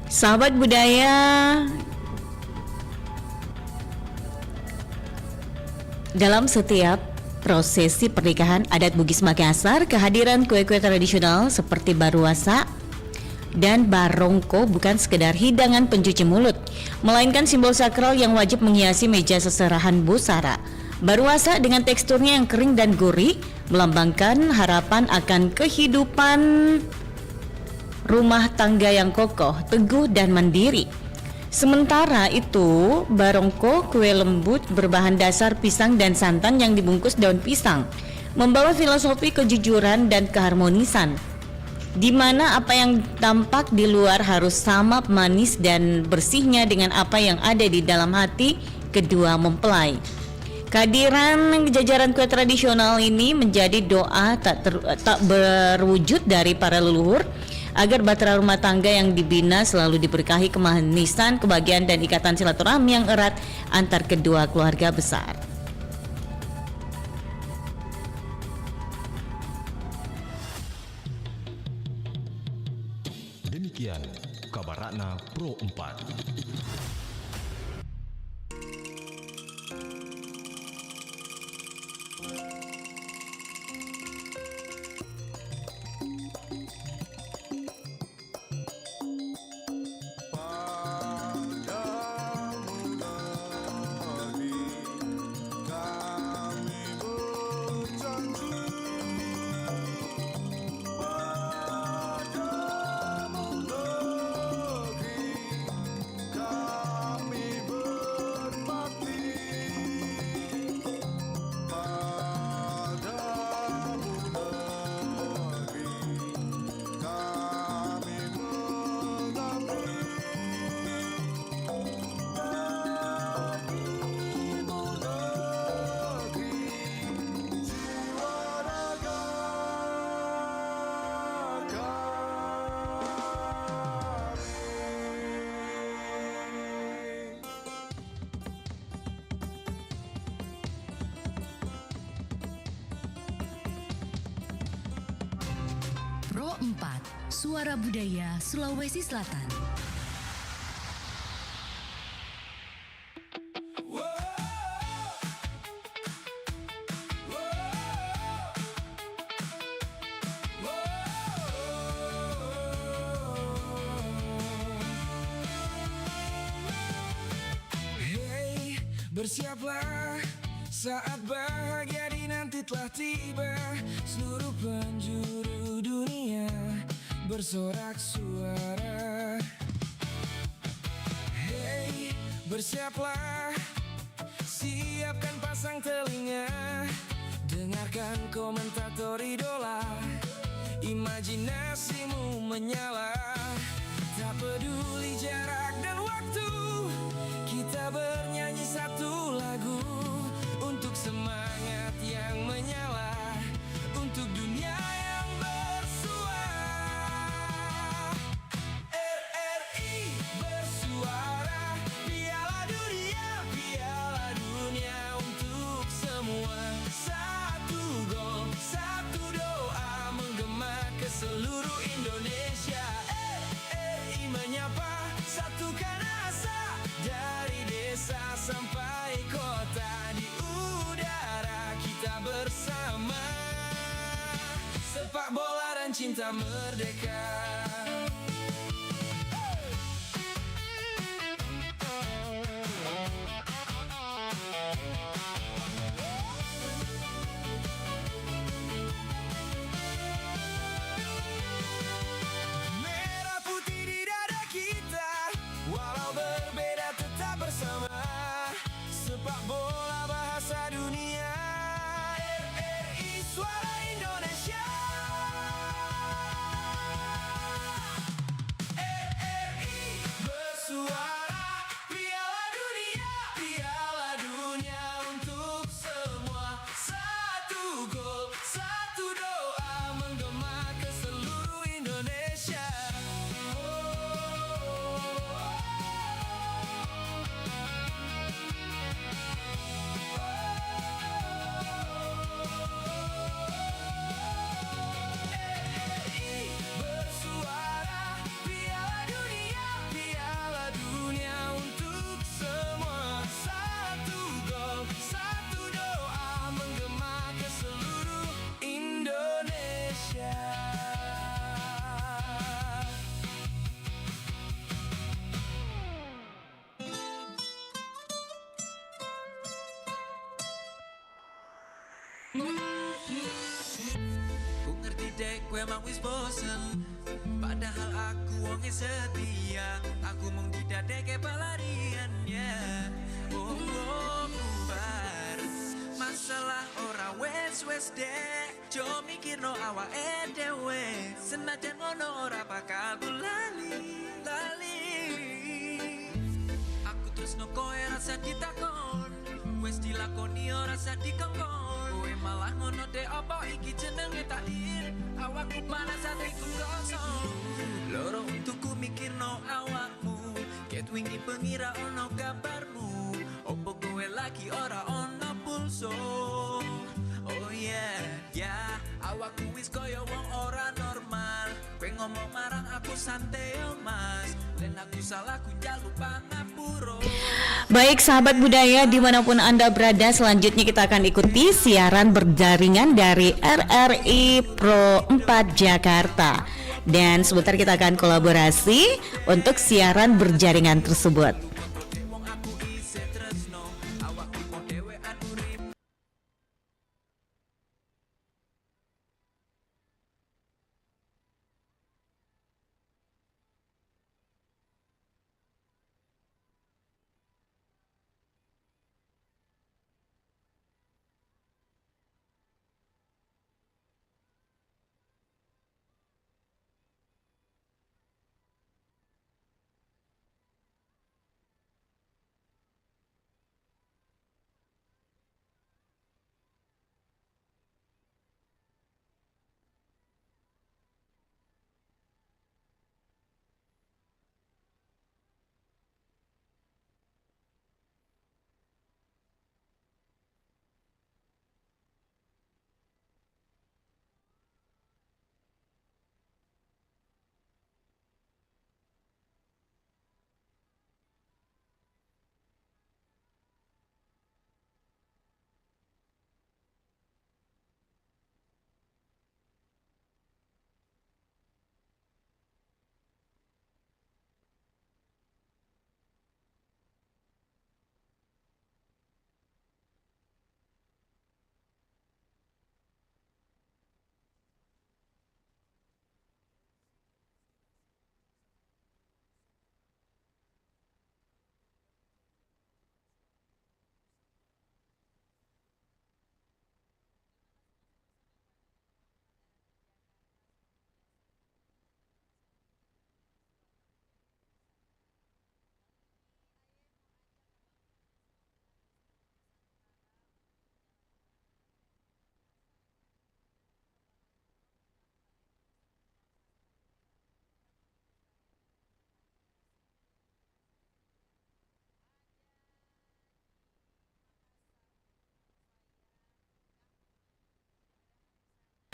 Sahabat budaya, dalam setiap prosesi pernikahan adat Bugis Makassar, kehadiran kue-kue tradisional seperti baruasa dan barongko bukan sekedar hidangan pencuci mulut, melainkan simbol sakral yang wajib menghiasi meja seserahan busara. Baruasa dengan teksturnya yang kering dan gurih melambangkan harapan akan kehidupan rumah tangga yang kokoh, teguh dan mandiri. Sementara itu, barongko, kue lembut berbahan dasar pisang dan santan yang dibungkus daun pisang, membawa filosofi kejujuran dan keharmonisan, di mana apa yang tampak di luar harus sama manis dan bersihnya dengan apa yang ada di dalam hati kedua mempelai. Kehadiran jajaran kue tradisional ini menjadi doa tak berwujud dari para leluhur agar bahtera rumah tangga yang dibina selalu diberkahi kemanisan, kebahagiaan dan ikatan silaturahmi yang erat antar kedua keluarga besar. Demikian kabar Ratna Pro 4. Pro 4, Suara Budaya Sulawesi Selatan. Hey, bersiaplah, saat bahagia dinanti telah tiba. Seluruh penjuru dunia bersorak suara. Hey, bersiaplah, siapkan pasang telinga, dengarkan komentator idola, imajinasimu menyala. Tak peduli jarak dan waktu, kita bernyanyi satu lagu untuk semangat yang menyala, untuk dunia yang bersuara. RRI bersuara, Piala Dunia untuk semua. Satu gol, satu doa menggema ke seluruh Indonesia. RRI menyapa, satukan asa dari desa sampai kota. Di udara kita bersama, sepak bola dan cinta merdeka. Merah putih di dada kita, walau berbeda tetap bersama. Sepak bola bahasa dunia, RRI suara Indonesia. Ku ngerti dek gue emang wis bosen, padahal aku wonge setia. Aku mung didadeke pelarian ya. Oh, bubar masalah ora wes dek. Jo mikirno awake dhewe, senajan ngono ora bakal ku lali. Aku terus no koe rasa ditakon, wes dilakoni ora rasa dikongkon. Kowe malah ngono dek, apa iki jenenge takdir? Awakku panas hatiku kosong. Loro untukku mikirno awakmu, ket wingi pengira ono kabarmu. Opo kowe lagi ora ono pulso? Oh yeah, awakku wis koyo wong ora normal. Kowe ngomong marang aku santai yo mas, len aku salah ku njaluk pangapura. Baik sahabat budaya dimanapun Anda berada, selanjutnya kita akan ikuti siaran berjaringan dari RRI Pro 4 Jakarta. Dan sebentar kita akan kolaborasi untuk siaran berjaringan tersebut.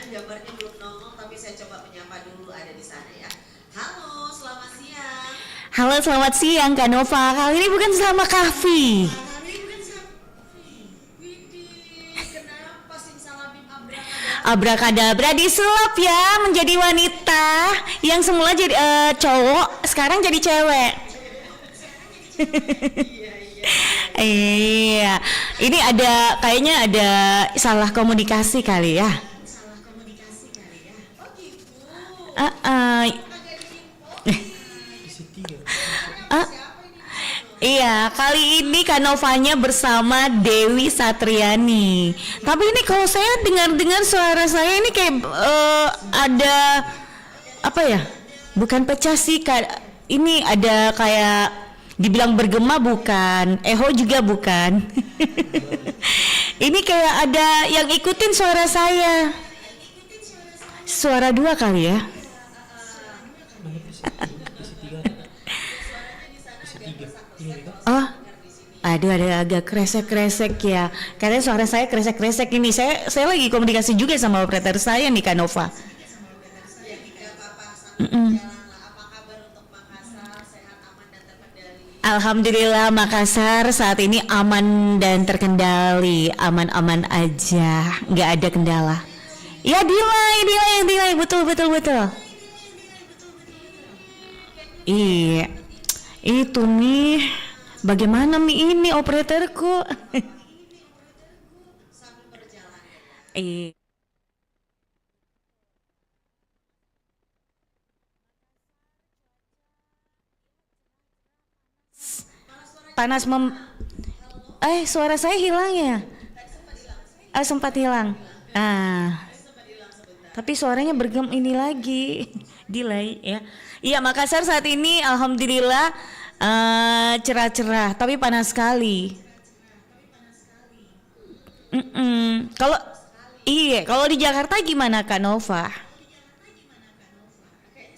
Gambarnya belum nongol, tapi saya coba menyapa dulu, ada di sana ya. Halo, selamat siang. Halo selamat siang Kak Nova, kali ini bukan sama Kahfi. Hari ini kan Widih, kenapa simsalabim abrakadabra? Abrakadabra disulap ya menjadi wanita yang semula jadi cowok, sekarang jadi cewek. Iya, ini ada kayaknya ada salah komunikasi kali ya. Salah komunikasi kali ya. Oh gitu. Iya, kali ini Kak Novanya bersama Dewi Satriani. Tapi ini kalau saya dengar-dengar suara saya ini kayak ada apa ya? Bukan pecah sih Kak. Ini ada kayak dibilang bergema bukan, eho juga bukan. Ini kayak ada yang ikutin suara saya. Suara dua kali ya. Oh, aduh ada agak kresek-kresek ya. Karena suara saya kresek-kresek ini. Saya lagi komunikasi juga sama operator saya nih Kak Nova. Alhamdulillah Makassar saat ini aman dan terkendali, aman-aman aja, nggak ada kendala. Ya delay, betul. Iya, itu nih, bagaimana nih ini operatorku? Eh, panas suara saya hilang ya? Sempat hilang. Tapi suaranya bergem ini lagi. Delay ya. Iya, Makassar saat ini alhamdulillah cerah-cerah, tapi panas sekali. Kalau kalau di Jakarta gimana Kak Nova? Kayaknya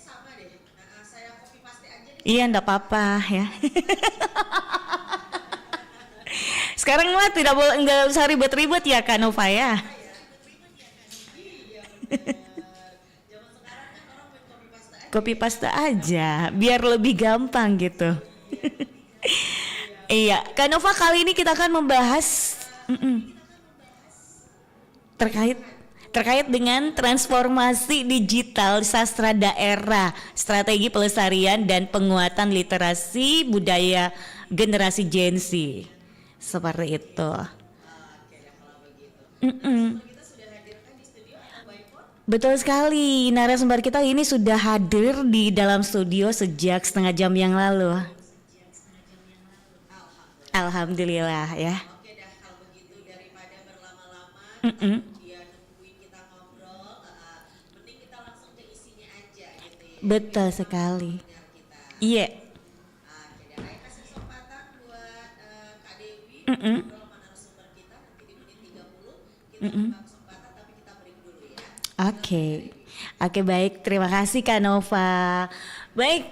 sama deh. Saya copy paste aja deh. Iya, enggak apa-apa ya. Sekarang mah enggak usah ribet-ribet ya Kak Nova ya. Zaman sekarang kan orang main copy paste aja. Copy paste aja biar lebih gampang gitu. Iya, Kak Nova, kali ini kita akan membahas terkait dengan transformasi digital sastra daerah, strategi pelestarian dan penguatan literasi budaya generasi Gen Z. Seperti itu. Betul sekali, narasumber kita ini sudah hadir di dalam studio sejak setengah jam yang lalu. Alhamdulillah ya. Oke dah, kalau begitu daripada berlama-lama dia nungguin kita ngobrol, mending kita langsung ke isinya aja gitu ya. Betul sekali. Dengar kita. Iya. Oke dah, ayo kasih kesempatan buat Kak Dewi ngobrol sama narasumber kita nanti di menit 30 kita buka kesempatan tapi kita break dulu ya. Oke, baik, terima kasih Kak Nova. Baik,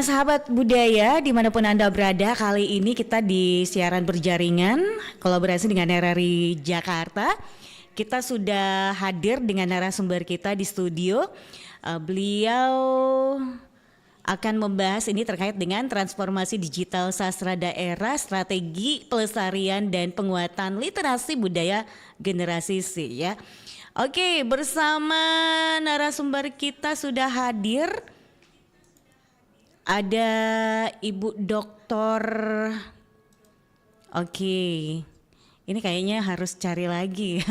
sahabat budaya dimanapun Anda berada, kali ini kita di siaran berjaringan kolaborasi dengan RRI Jakarta. Kita sudah hadir dengan narasumber kita di studio. Beliau akan membahas ini terkait dengan transformasi digital sastra daerah, strategi pelestarian dan penguatan literasi budaya generasi C ya. Oke, bersama narasumber kita sudah hadir. Ada Ibu Doktor. Ini kayaknya harus cari lagi.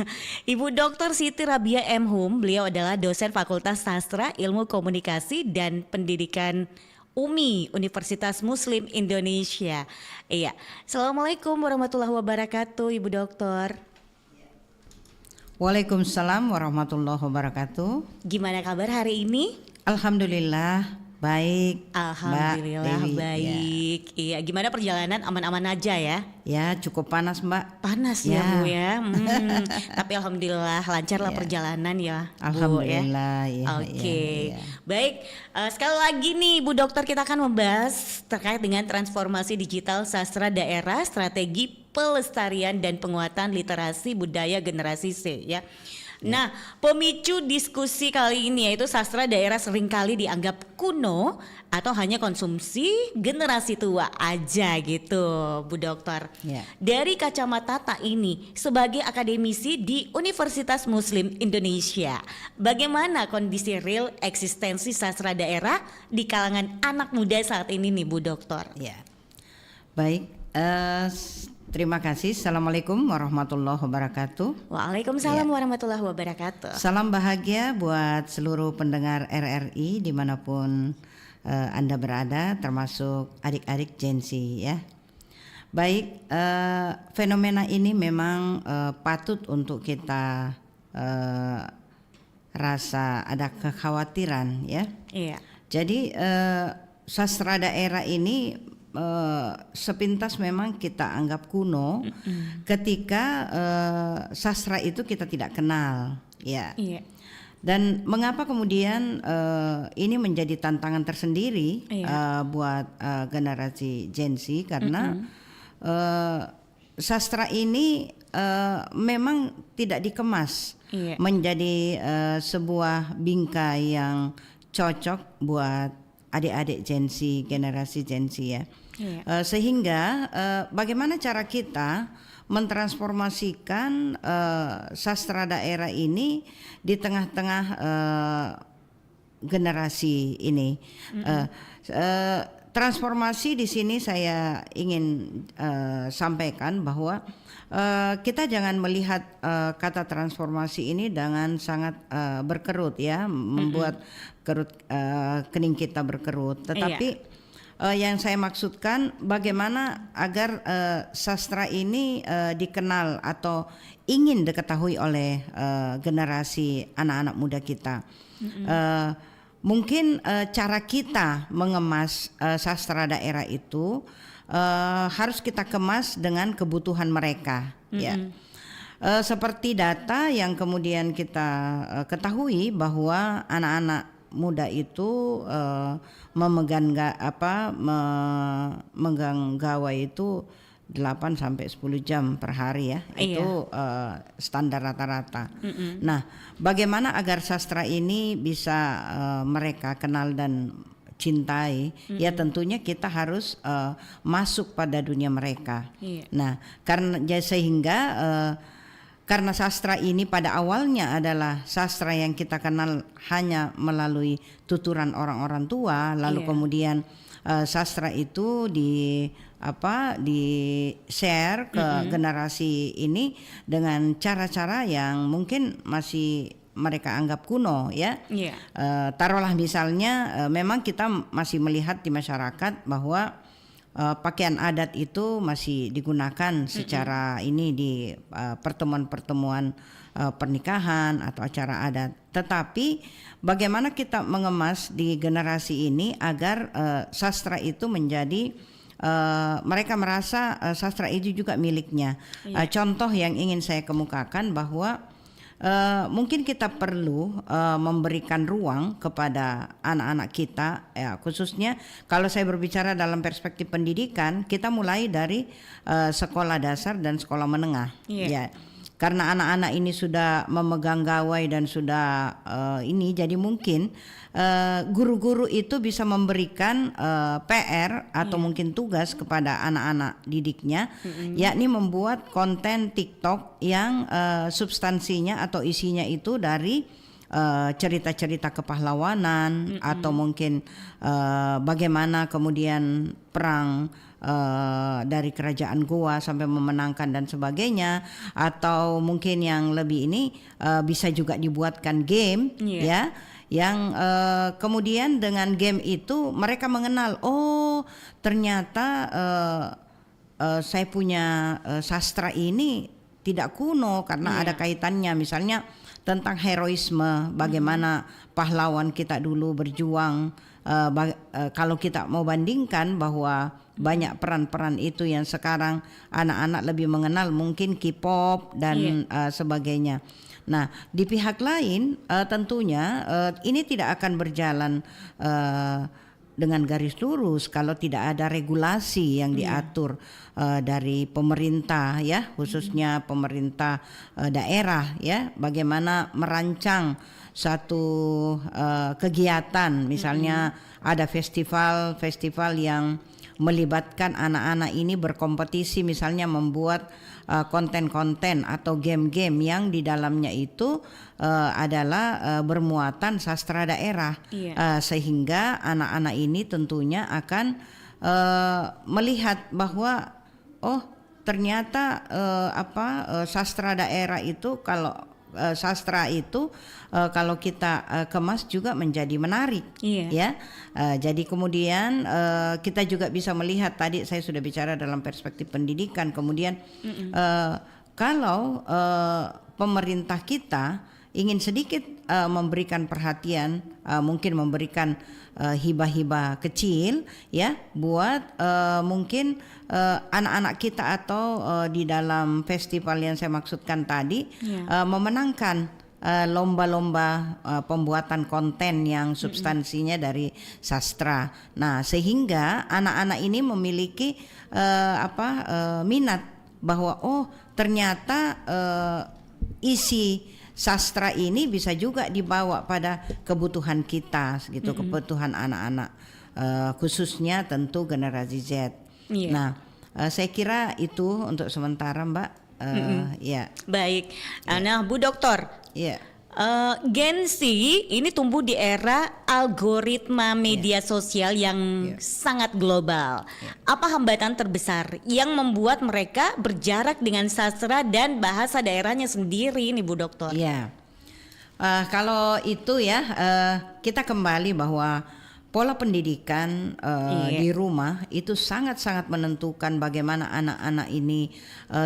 Ibu Doktor Siti Rabia M. Hum, beliau adalah dosen Fakultas Sastra, Ilmu Komunikasi dan Pendidikan UMI, Universitas Muslim Indonesia. Iya. Assalamualaikum warahmatullahi wabarakatuh, Ibu Doktor. Waalaikumsalam warahmatullahi wabarakatuh. Gimana kabar hari ini? Alhamdulillah baik. Alhamdulillah Mbak Dewi. baik. Iya, gimana perjalanan, aman-aman aja ya? Ya cukup panas Mbak. Panas ya Bu ya. Tapi alhamdulillah lancar lah perjalanan ya Bu ya. Alhamdulillah ya. Oke. Ya. Baik, sekali lagi nih Bu Dokter, kita akan membahas terkait dengan transformasi digital sastra daerah, strategi pelestarian dan penguatan literasi budaya generasi C ya. Nah, pemicu diskusi kali ini yaitu sastra daerah seringkali dianggap kuno atau hanya konsumsi generasi tua aja gitu, Bu Dokter. Ya. Dari kacamata Tak ini sebagai akademisi di Universitas Muslim Indonesia, bagaimana kondisi real eksistensi sastra daerah di kalangan anak muda saat ini nih, Bu Dokter? Ya. Baik. Terima kasih. Assalamualaikum warahmatullahi wabarakatuh. Waalaikumsalam warahmatullahi wabarakatuh. Salam bahagia buat seluruh pendengar RRI dimanapun Anda berada, termasuk adik-adik Gen Z ya. Baik, fenomena ini memang patut untuk kita rasa ada kekhawatiran ya. Iya. Jadi sastra daerah ini sepintas memang kita anggap kuno ketika sastra itu kita tidak kenal ya. Iya. Dan mengapa kemudian ini menjadi tantangan tersendiri buat generasi Gen Z karena sastra ini memang tidak dikemas menjadi sebuah bingkai yang cocok buat adik-adik Gen Z, generasi Gen Z ya. Sehingga bagaimana cara kita mentransformasikan sastra daerah ini di tengah-tengah generasi ini. Transformasi di sini saya ingin sampaikan bahwa kita jangan melihat kata transformasi ini dengan sangat berkerut ya, membuat kening kita berkerut. Tetapi yang saya maksudkan bagaimana agar sastra ini dikenal atau ingin diketahui oleh generasi anak-anak muda kita. Mungkin cara kita mengemas sastra daerah itu harus kita kemas dengan kebutuhan mereka, ya. Seperti data yang kemudian kita ketahui bahwa anak-anak muda itu memegang gawai itu 8 sampai 10 jam per hari ya. Itu standar rata-rata. Nah, bagaimana agar sastra ini bisa mereka kenal dan cintai? Ya tentunya kita harus masuk pada dunia mereka. Nah, karena sastra ini pada awalnya adalah sastra yang kita kenal hanya melalui tuturan orang-orang tua, lalu kemudian sastra itu di share ke generasi ini dengan cara-cara yang mungkin masih mereka anggap kuno ya. Taruhlah misalnya memang kita masih melihat di masyarakat bahwa pakaian adat itu masih digunakan secara ini di pertemuan-pertemuan pernikahan atau acara adat. Tetapi bagaimana kita mengemas di generasi ini agar sastra itu menjadi mereka merasa sastra itu juga miliknya. Contoh yang ingin saya kemukakan bahwa mungkin kita perlu memberikan ruang kepada anak-anak kita, ya, khususnya kalau saya berbicara dalam perspektif pendidikan, kita mulai dari sekolah dasar dan sekolah menengah. Ya, karena anak-anak ini sudah memegang gawai dan sudah ini, jadi mungkin guru-guru itu bisa memberikan PR atau mungkin tugas kepada anak-anak didiknya, yakni membuat konten TikTok yang substansinya atau isinya itu dari cerita-cerita kepahlawanan atau mungkin bagaimana kemudian perang dari kerajaan Goa sampai memenangkan dan sebagainya, atau mungkin yang lebih ini bisa juga dibuatkan game ya, yang kemudian dengan game itu mereka mengenal, oh ternyata saya punya sastra ini tidak kuno karena ada kaitannya misalnya tentang heroisme, bagaimana pahlawan kita dulu berjuang. Kalau kita mau bandingkan bahwa banyak peran-peran itu yang sekarang anak-anak lebih mengenal mungkin K-pop dan sebagainya. Nah, di pihak lain tentunya ini tidak akan berjalan dengan garis lurus kalau tidak ada regulasi yang diatur dari pemerintah ya, khususnya pemerintah daerah ya, bagaimana merancang satu kegiatan, misalnya ada festival yang melibatkan anak-anak ini berkompetisi, misalnya membuat konten-konten atau game-game yang di dalamnya itu adalah bermuatan sastra daerah, sehingga anak-anak ini tentunya akan melihat bahwa oh ternyata sastra daerah itu kalau sastra itu kalau kita kemas juga menjadi menarik, ya. Jadi kemudian kita juga bisa melihat, tadi saya sudah bicara dalam perspektif pendidikan. Kemudian kalau pemerintah kita ingin sedikit memberikan perhatian, mungkin memberikan hibah-hibah kecil, ya, buat mungkin anak-anak kita atau di dalam festival yang saya maksudkan tadi, memenangkan lomba-lomba pembuatan konten yang substansinya dari sastra. Nah, sehingga anak-anak ini memiliki minat bahwa oh ternyata isi sastra ini bisa juga dibawa pada kebutuhan kita, gitu, kebutuhan anak-anak, khususnya tentu generasi Z. Nah, saya kira itu untuk sementara, Mbak. Ya. Baik. Nah, Bu Doktor. Gen Z ini tumbuh di era algoritma media sosial yang sangat global. Apa hambatan terbesar yang membuat mereka berjarak dengan sastra dan bahasa daerahnya sendiri ini Bu Dokter? Ya, kalau itu ya kita kembali bahwa pola pendidikan di rumah itu sangat-sangat menentukan bagaimana anak-anak ini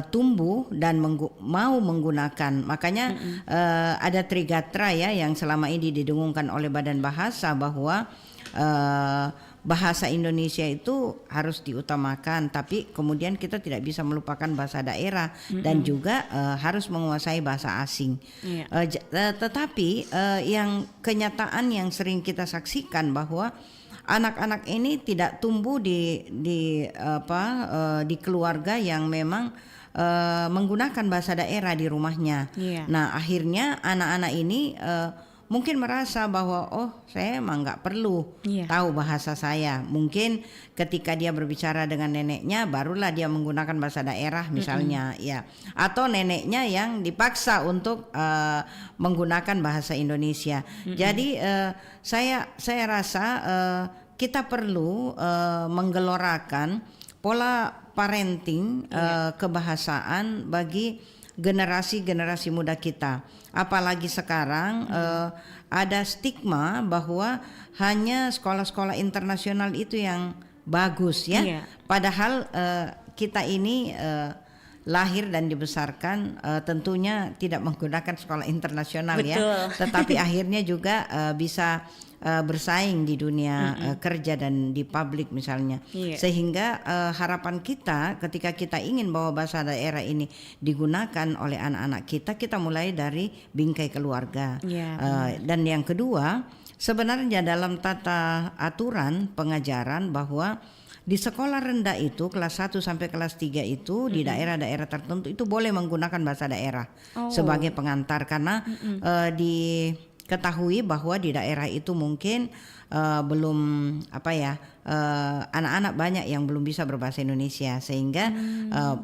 tumbuh dan mau menggunakan. Makanya ada Trigatra ya yang selama ini didengungkan oleh Badan Bahasa bahwa bahasa Indonesia itu harus diutamakan, tapi kemudian kita tidak bisa melupakan bahasa daerah dan juga harus menguasai bahasa asing. Tetapi yang kenyataan yang sering kita saksikan bahwa anak-anak ini tidak tumbuh di keluarga yang memang menggunakan bahasa daerah di rumahnya. Nah, akhirnya anak-anak ini mungkin merasa bahwa saya emang nggak perlu tahu bahasa saya. Mungkin ketika dia berbicara dengan neneknya barulah dia menggunakan bahasa daerah misalnya, ya. Atau neneknya yang dipaksa untuk menggunakan bahasa Indonesia. Jadi saya rasa kita perlu menggelorakan pola parenting kebahasaan bagi generasi-generasi muda kita. Apalagi sekarang ada stigma bahwa hanya sekolah-sekolah internasional itu yang bagus ya. Padahal kita ini lahir dan dibesarkan tentunya tidak menggunakan sekolah internasional. Betul. Ya. Tetapi akhirnya juga bisa bersaing di dunia kerja dan di publik misalnya. Sehingga harapan kita ketika kita ingin bahwa bahasa daerah ini digunakan oleh anak-anak kita mulai dari bingkai keluarga. Dan yang kedua, sebenarnya dalam tata aturan pengajaran bahwa di sekolah rendah itu kelas 1 sampai kelas 3 itu di daerah-daerah tertentu itu boleh menggunakan bahasa daerah sebagai pengantar karena diketahui bahwa di daerah itu mungkin belum anak-anak banyak yang belum bisa berbahasa Indonesia sehingga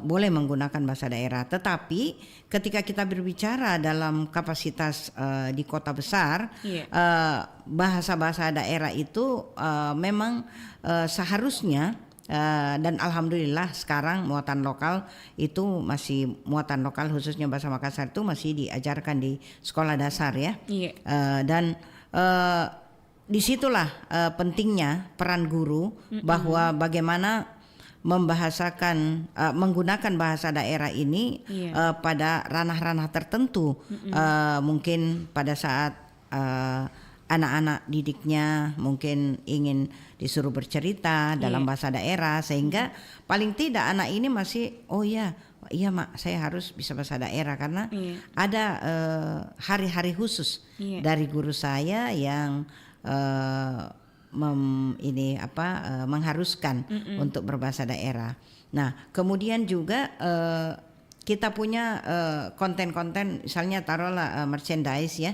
boleh menggunakan bahasa daerah. Tetapi ketika kita berbicara dalam kapasitas di kota besar, bahasa-bahasa daerah itu memang seharusnya dan alhamdulillah sekarang muatan lokal itu masih muatan lokal khususnya bahasa Makassar itu masih diajarkan di sekolah dasar ya. Dan disitulah pentingnya peran guru bahwa bagaimana membahasakan menggunakan bahasa daerah ini pada ranah-ranah tertentu. Mungkin pada saat anak-anak didiknya mungkin ingin disuruh bercerita dalam bahasa daerah sehingga paling tidak anak ini masih iya mak saya harus bisa bahasa daerah karena ada hari-hari khusus dari guru saya yang mengharuskan untuk berbahasa daerah. Nah kemudian juga kita punya konten-konten misalnya taruhlah merchandise ya.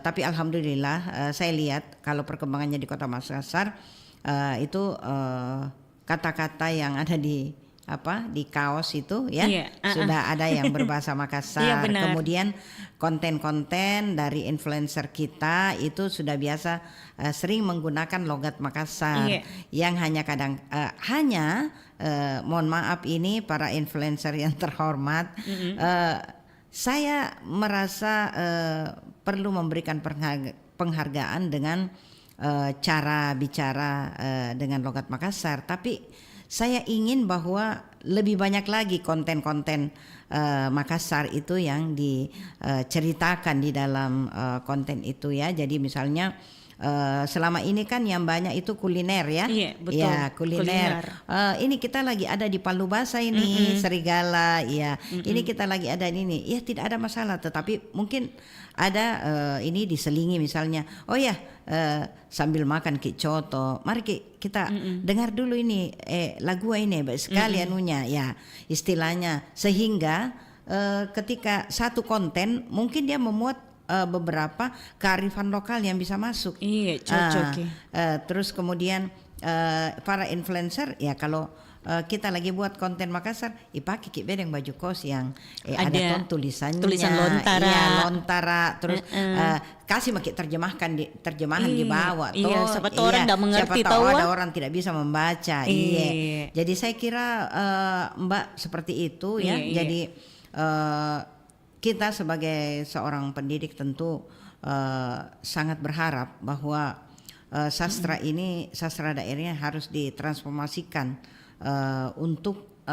Tapi alhamdulillah saya lihat kalau perkembangannya di Kota Makassar itu kata-kata yang ada di kaos itu ya sudah ada yang berbahasa Makassar. Kemudian konten-konten dari influencer kita itu sudah biasa sering menggunakan logat Makassar yang hanya mohon maaf ini para influencer yang terhormat. Saya merasa perlu memberikan penghargaan dengan cara bicara dengan logat Makassar, tapi saya ingin bahwa lebih banyak lagi konten-konten Makassar itu yang diceritakan di dalam konten itu ya. Jadi misalnya selama ini kan yang banyak itu kuliner ya. Betul. Ya kuliner. Ini kita lagi ada di Palu Basa ini Serigala ya. Ini kita lagi ada di ini. Ya tidak ada masalah. Tetapi mungkin ada ini diselingi misalnya. Sambil makan kicoto. Mari kita dengar dulu ini lagu ini baik sekali anunya ya istilahnya sehingga ketika satu konten mungkin dia memuat beberapa kearifan lokal yang bisa masuk. Cocok. Terus kemudian para influencer ya kalau kita lagi buat konten Makassar, pakai ki bedeng baju kos yang Ada ada tulisannya, tulisan Lontara. iya, Lontara, terus kasih pakai terjemahan di bawah. Iya, siapa tahu orang nggak mengerti, siapa tahu tahu, ada orang tidak bisa membaca. Iya. Iya. Jadi saya kira Mbak seperti itu ya. Iya. Jadi kita sebagai seorang pendidik tentu sangat berharap bahwa sastra ini, sastra daerahnya harus ditransformasikan untuk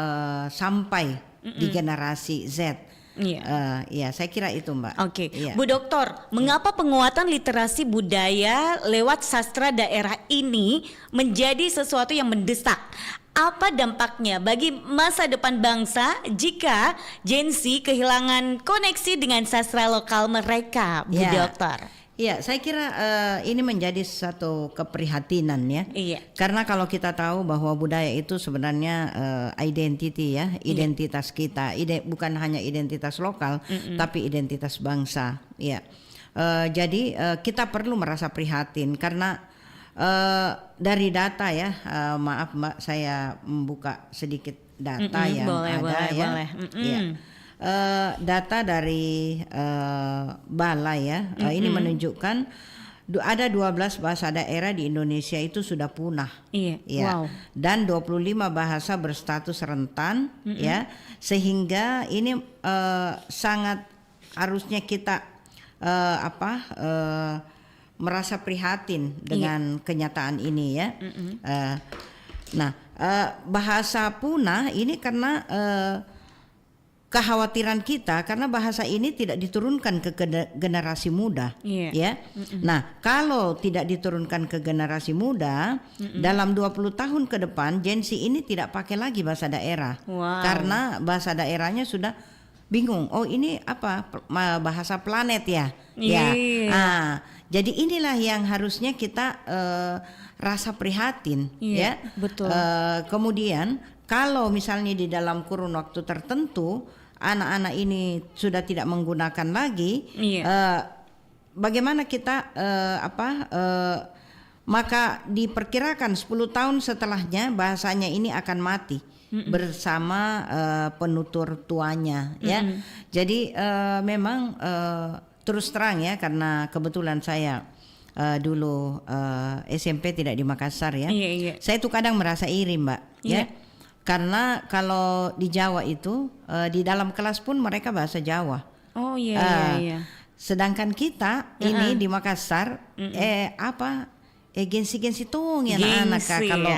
sampai di generasi Z. Ya, saya kira itu, Mbak. Oke, Iya. Bu Doktor, mengapa penguatan literasi budaya lewat sastra daerah ini menjadi sesuatu yang mendesak? Apa dampaknya bagi masa depan bangsa jika Gen Z kehilangan koneksi dengan sastra lokal mereka, Bu Ya. Doktor? Iya, saya kira ini menjadi satu keprihatinan ya. Iya. Karena kalau kita tahu bahwa budaya itu sebenarnya identity ya, identitas kita, bukan hanya identitas lokal, tapi identitas bangsa. Ya, jadi kita perlu merasa prihatin karena dari data ya, maaf Mbak, saya membuka sedikit data yang boleh, ada boleh, ya. boleh. Ya. Data dari Balai ya, ini menunjukkan ada 12 bahasa daerah di Indonesia itu sudah punah. Iya. Ya. Wow. Dan 25 bahasa berstatus rentan ya, sehingga ini sangat harusnya kita merasa prihatin dengan kenyataan ini ya. Bahasa punah ini karena kekhawatiran kita karena bahasa ini tidak diturunkan ke generasi muda, ya. Nah, kalau tidak diturunkan ke generasi muda, dalam 20 tahun ke depan Gen Z ini tidak pakai lagi bahasa daerah. Wow. Karena bahasa daerahnya sudah bingung. Oh, ini apa? Bahasa planet ya. Ya. Jadi inilah yang harusnya kita rasa prihatin, ya. Betul. Kemudian kalau misalnya di dalam kurun waktu tertentu anak-anak ini sudah tidak menggunakan lagi, bagaimana kita maka diperkirakan 10 tahun setelahnya bahasanya ini akan mati bersama penutur tuanya, ya. Jadi memang terus terang ya, karena kebetulan saya dulu SMP tidak di Makassar ya. Saya tuh kadang merasa iri, Mbak, ya. Karena kalau di Jawa itu di dalam kelas pun mereka bahasa Jawa. Oh iya. Sedangkan kita ini di Makassar gengsi-gengsi tuh ya anak-anak kalau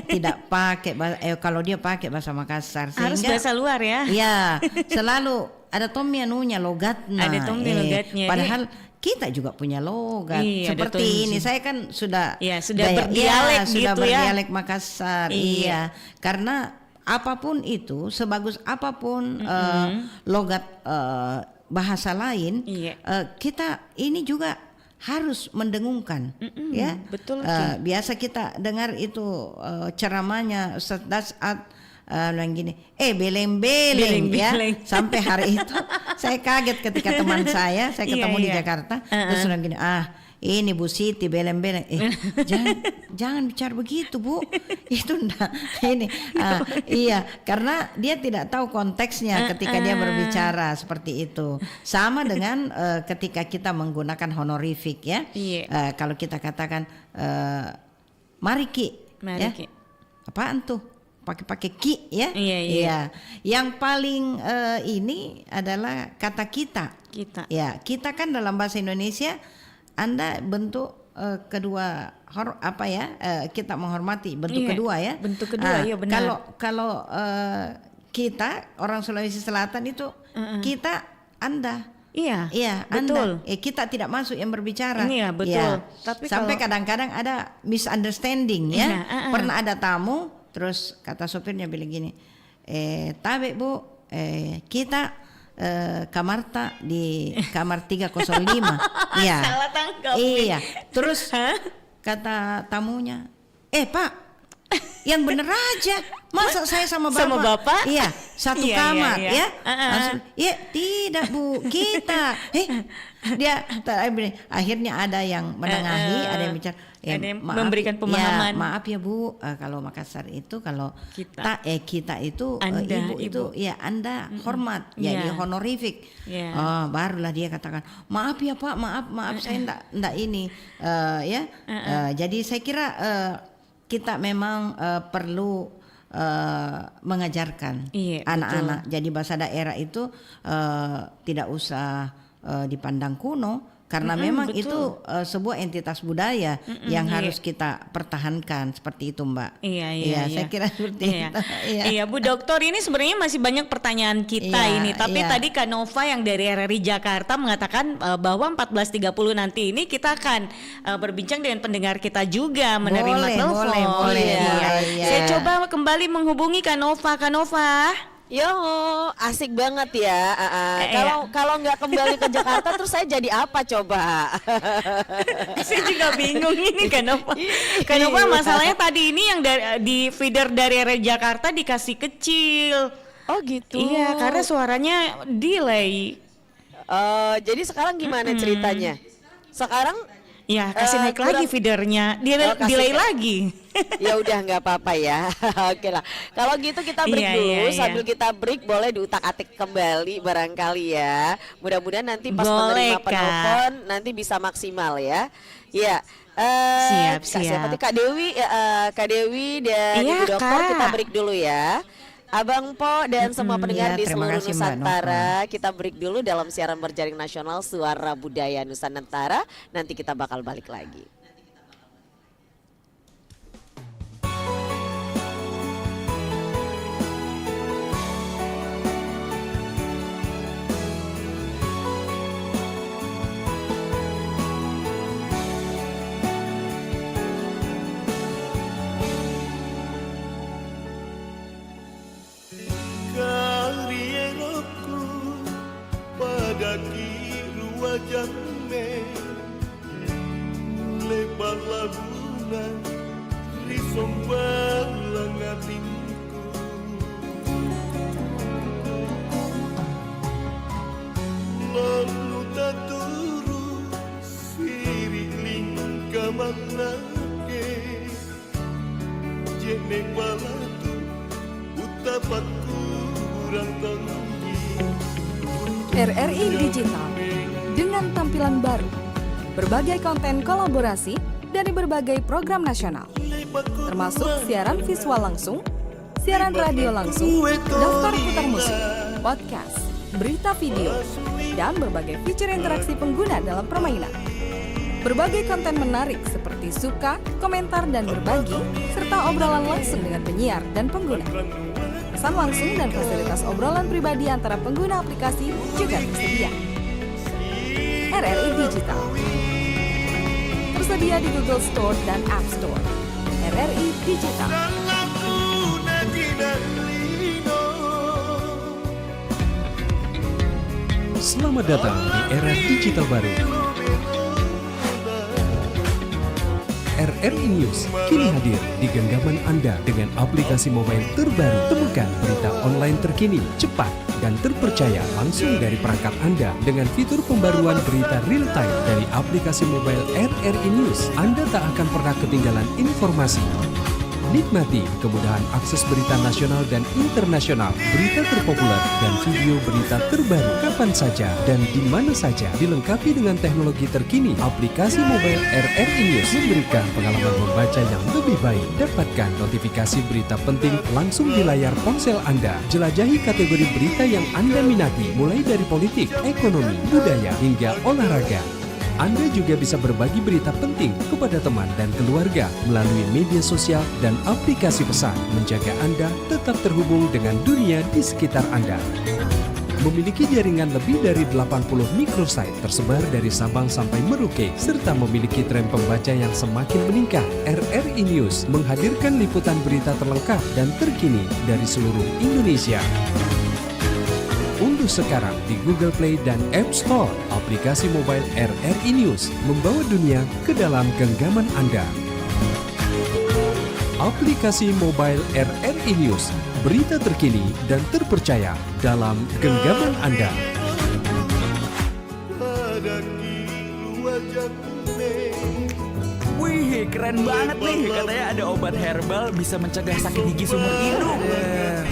tidak pakai kalau dia pakai bahasa Makassar, sehingga harus bahasa luar ya. Iya, selalu ada tomnya nunya logatnya. Ada tomnya logatnya. Padahal kita juga punya logat seperti ini. Saya kan sudah berdialek sudah gitu berdialek Makassar. Iya. Karena apapun itu, sebagus apapun logat bahasa lain, kita ini juga harus mendengungkan, ya. Betul. Biasa kita dengar itu ceramahnya Ustaz Dasat yang gini, beleng-beleng ya. Sampai hari itu saya kaget ketika teman saya ketemu di Jakarta, terus bilang gini, ini Bu Siti beleng-beleng. Jangan bicara begitu, Bu. Itu enggak ini. Iya, karena dia tidak tahu konteksnya ketika dia berbicara seperti itu. Sama dengan ketika kita menggunakan honorific ya. Kalau kita katakan mari Ki, ya. Apaan tuh? Pakai ki ya. Iya. Yang paling ini adalah kata kita. Ya, kita kan dalam bahasa Indonesia Anda bentuk kedua kita menghormati bentuk kedua ya. Bentuk kedua ya benar. Kalau kita orang Sulawesi Selatan itu kita Anda. Iya, betul. Kita tidak masuk yang berbicara. Iya, betul. Tapi sampai kadang-kadang ada misunderstanding ya. Pernah ada tamu, terus kata sopirnya bilang gini, tabe Bu, kita kamarta di kamar 305. Iya. Salah tangkap. Iya. Terus kata tamunya, Pak, Yang bener aja. Masa saya sama bapak? Sama bapak? Iya, satu Iya, kamar iya. ya. Langsung, ya tidak Bu, kita. Dia akhirnya ada yang menengahi, ada yang bicara. Ada yang memberikan pemahaman. Ya, maaf ya Bu, kalau Makassar itu kalau kita itu Anda, ibu itu ya Anda hormat, jadi honorific. Yeah. Barulah dia katakan maaf ya Pak, maaf saya enggak ini jadi saya kira kita memang perlu mengajarkan anak-anak. Jadi bahasa daerah itu tidak usah dipandang kuno. Karena memang betul. itu sebuah entitas budaya yang harus kita pertahankan seperti itu Mbak. Iya. Saya kira seperti itu. Iya Bu Doktor, ini sebenarnya masih banyak pertanyaan kita ini. Tapi tadi Kak Nova yang dari RRI Jakarta mengatakan bahwa 14.30 nanti ini kita akan berbincang dengan pendengar kita juga, menerima telepon. Boleh. Iya. Saya coba kembali menghubungi Kak Nova. Kak Nova. Yo, asik banget ya. Kalau nggak kembali ke Jakarta terus saya jadi apa coba? Saya juga bingung ini Kanova. Kanova masalahnya tadi ini yang di feeder dari area Jakarta dikasih kecil. Oh gitu. Iya, karena suaranya delay. Jadi sekarang gimana ceritanya? Sekarang Ya kasih naik lagi feedernya, dia delay lagi. Ya udah nggak apa-apa ya. Oke lah. Kalau gitu kita break dulu. Sambil kita break boleh diutak-atik kembali barangkali ya. Mudah-mudahan nanti pas menerima penelpon nanti bisa maksimal ya. Ya. Siap. Siapa tuh Kak Dewi dan Ibu Dokter, kita break dulu ya. Abang Po dan semua pendengar di seluruh Nusantara, kita break dulu dalam siaran berjaring nasional Suara Budaya Nusantara. Nanti kita bakal balik lagi. Wajahnya lebar laguna risombang langatinku lalu taturu siriling kamanake jene balatu utapatku kurang tinggi. RRI Digital dengan tampilan baru, berbagai konten kolaborasi dari berbagai program nasional, termasuk siaran visual langsung, siaran radio langsung, daftar putar musik, podcast, berita video, dan berbagai fitur interaksi pengguna dalam permainan. Berbagai konten menarik seperti suka, komentar, dan berbagi, serta obrolan langsung dengan penyiar dan pengguna. Pesan langsung dan fasilitas obrolan pribadi antara pengguna aplikasi juga tersedia. RRI Digital tersedia di Google Store dan App Store. RRI Digital. Selamat datang di era digital baru. RRI News kini hadir di genggaman Anda dengan aplikasi mobile terbaru. Temukan berita online terkini, cepat, dan terpercaya langsung dari perangkat Anda dengan fitur pembaruan berita real time dari aplikasi mobile RRI News. Anda tak akan pernah ketinggalan informasi. Nikmati kemudahan akses berita nasional dan internasional, berita terpopuler, dan video berita terbaru kapan saja dan di mana saja. Dilengkapi dengan teknologi terkini, aplikasi mobile RRI News memberikan pengalaman membaca yang lebih baik. Dapatkan notifikasi berita penting langsung di layar ponsel Anda. Jelajahi kategori berita yang Anda minati, mulai dari politik, ekonomi, budaya, hingga olahraga. Anda juga bisa berbagi berita penting kepada teman dan keluarga melalui media sosial dan aplikasi pesan, menjaga Anda tetap terhubung dengan dunia di sekitar Anda. Memiliki jaringan lebih dari 80 microsite tersebar dari Sabang sampai Merauke, serta memiliki tren pembaca yang semakin meningkat. RRI News menghadirkan liputan berita terlengkap dan terkini dari seluruh Indonesia. Unduh sekarang di Google Play dan App Store aplikasi mobile RRI News, membawa dunia ke dalam genggaman Anda. aplikasi mobile RRI News, berita terkini dan terpercaya dalam genggaman Anda. Ada kilu wajahmu. Wih, keren banget nih. Katanya ada obat herbal bisa mencegah sakit gigi seumur hidup.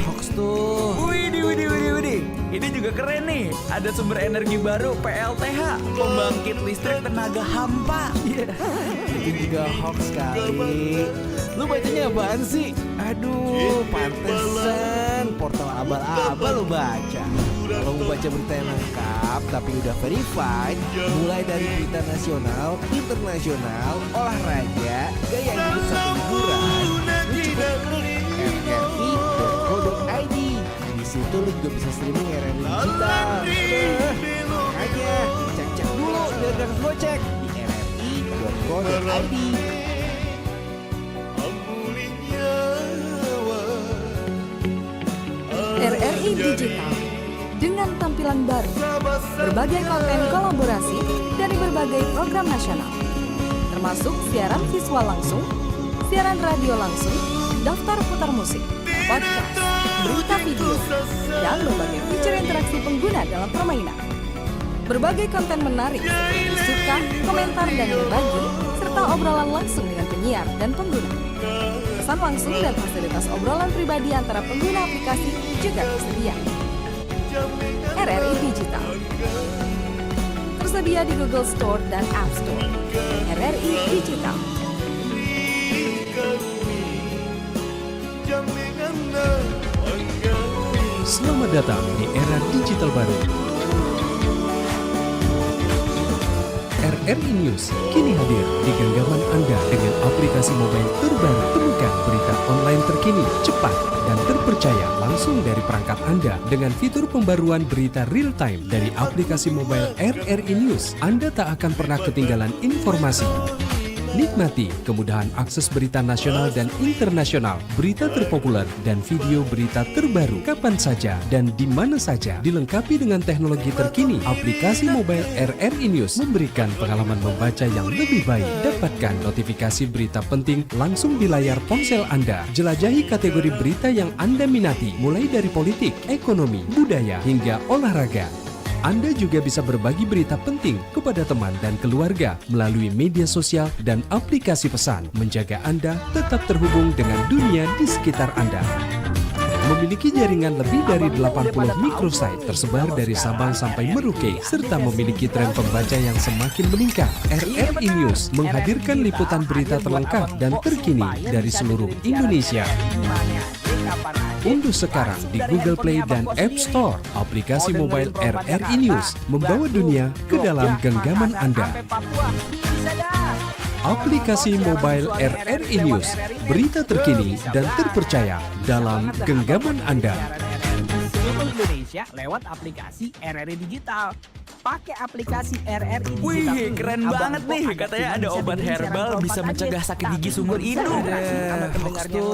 Hoax tuh. Widih. Ini juga keren nih. Ada sumber energi baru PLTH, pembangkit listrik tenaga hampa. Itu juga hoax kali. Lu bacanya apaan sih? Aduh, pantesan portal abal-abal lu baca. Kalau mau baca berita yang lengkap tapi udah verified, mulai dari berita nasional, internasional, olahraga, gaya hidup satu hiburan, lu cukup klik rri.co.id. Di situ lu juga bisa streaming RRI digital. Makanya cek dulu biar gak kegocek di rri.co.id. RRI Digital dengan tampilan baru, berbagai konten kolaborasi dari berbagai program nasional, termasuk siaran visual langsung, siaran radio langsung, daftar putar musik, podcast, berita video, dan berbagai fitur interaksi pengguna dalam permainan. Berbagai konten menarik seperti suka, komentar, dan berbagi, serta obrolan langsung dengan penyiar dan pengguna. Pesan langsung dan fasilitas obrolan pribadi antara pengguna aplikasi juga tersedia. RRI Digital tersedia di Google Store dan App Store. RRI Digital. Selamat datang di era digital baru. RRI News kini hadir di genggaman Anda dengan aplikasi mobile terbaru. Temukan berita online terkini, cepat, dan terpercaya langsung dari perangkat Anda dengan fitur pembaruan berita real time dari aplikasi mobile RRI News. Anda tak akan pernah ketinggalan informasi. Nikmati kemudahan akses berita nasional dan internasional, berita terpopuler, dan video berita terbaru kapan saja dan di mana saja. Dilengkapi dengan teknologi terkini, aplikasi mobile RRI News memberikan pengalaman membaca yang lebih baik. Dapatkan notifikasi berita penting langsung di layar ponsel Anda. Jelajahi kategori berita yang Anda minati, mulai dari politik, ekonomi, budaya, hingga olahraga. Anda juga bisa berbagi berita penting kepada teman dan keluarga melalui media sosial dan aplikasi pesan, menjaga Anda tetap terhubung dengan dunia di sekitar Anda. Memiliki jaringan lebih dari 80 microsite tersebar dari Sabang sampai Merauke, serta memiliki tren pembaca yang semakin meningkat. RRI News menghadirkan liputan berita terlengkap dan terkini dari seluruh Indonesia. Unduh sekarang di Google Play dan App Store aplikasi mobile RRI News, membawa dunia ke dalam genggaman Anda. Aplikasi mobile RRI News, berita terkini dan terpercaya dalam genggaman Anda. Seluruh Indonesia lewat aplikasi RRI Digital. Pakai aplikasi RRI Digital. Wih, keren banget nih. Katanya ada obat herbal bisa mencegah sakit gigi seumur hidup. Hoax tuh.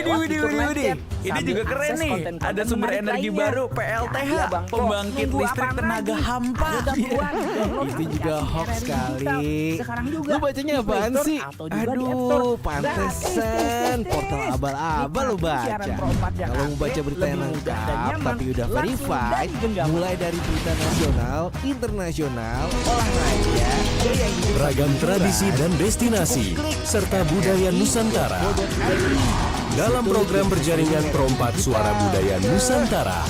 Widih. Ini juga keren nih. Ada sumber energi baru PLTH, pembangkit listrik tenaga hampa. Itu juga hoax kali. Lu bacanya apaan sih? Aduh, pantesan portal abal-abal lu baca. Kalau mau baca berita yang lengkap tapi udah verified, mulai dari berita nasional, internasional, olahraga, gaya hidup, Ragam tradisi dan destinasi serta budaya Nusantara dalam program berjaringan Perompak Suara Budaya Nusantara.